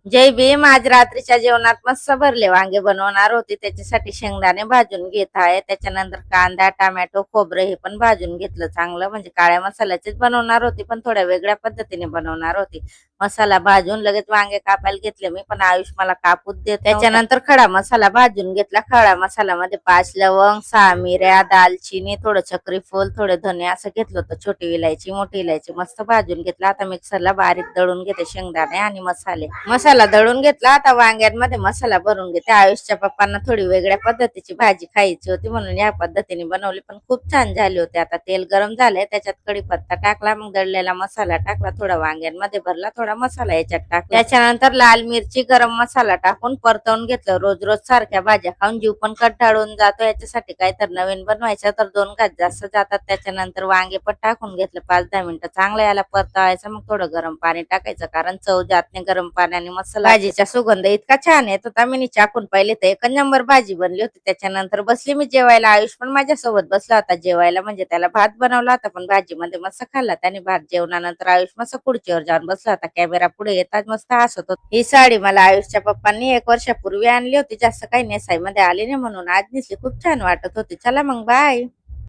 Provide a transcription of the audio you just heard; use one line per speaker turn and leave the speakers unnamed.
जय भीम. आज रात्रीच्या जेवणात मस्त भरले वांगे बनवणार होते, त्याच्यासाठी शेंगदाणे भाजून घेत आहे. त्याच्यानंतर कांदा, टोमॅटो, खोबरं हे पण भाजून घेतलं चांगलं. म्हणजे काळ्या मसाल्याचेच बनवणार होते, पण थोड्या वेगळ्या पद्धतीने बनवणार होते. मसाला भाजून लगेच वांगे कापायला घेतले मी, पण आयुष मला कापूच देत नव्हता. त्याच्यानंतर खडा मसाला भाजून घेतला. खडा मसाल्यामध्ये 5 लवंग, 6 मिऱ्या, दालचिनी, थोडं चक्रीफूल, थोडे धने असं घेतलं होतं. छोटी इलायची, मोठी इलायची मस्त भाजून घेतला. आता मिक्सरला बारीक दळून घेते शेंगदाणे आणि मसाला दळून घेतला. आता वांग्यांमध्ये मसाला भरून घेते. आयुषच्या पप्पांना थोडी वेगळ्या पद्धतीची भाजी खायची होती, म्हणून या पद्धतीने बनवली, पण खूप छान झाली होती. आता तेल गरम झालंय, त्याच्यात कढीपत्ता टाकला, मग दळलेला मसाला टाकला, थोडा वांग्यांमध्ये भरला, थोडा मसाला याच्यात टाकला. त्याच्यानंतर लाल मिरची, गरम मसाला टाकून परतवून घेतलं. रोज रोज सारख्या भाज्या खाऊन जीव पण कंटाळून जातो, याच्यासाठी काय तर नवीन बनवायचं तर 2 घास जास्त जातात. त्याच्यानंतर वांगे पण टाकून घेतलं. 5-10 मिनिटं चांगलं याला परतावायचं, मग थोडं गरम पाणी टाकायचं, कारण चव जात नाही गरम पाण्याने मसाला. भाजीचा सुगंध इतका छान येत होता, मी चाकून पाहिले तर 1 नंबर भाजी बनली होती. त्याच्यानंतर बसली मी जेवायला. आयुष पण माझ्यासोबत बसला होता जेवायला, म्हणजे त्याला भात बनवला होता, पण भाजीमध्ये मस्त खाल्ला त्याने भात. जेवणानंतर आयुष मस्त खुर्चीवर जाऊन बसला होता, कॅमेरा पुढे येतात मस्त हसत होता. ही साडी मला आयुषच्या पप्पांनी 1 वर्षापूर्वी आणली होती, जास्त काही नेसाईमध्ये आली नाही, म्हणून आज नेसली. खूप छान वाटत होती. चला मग, बाय.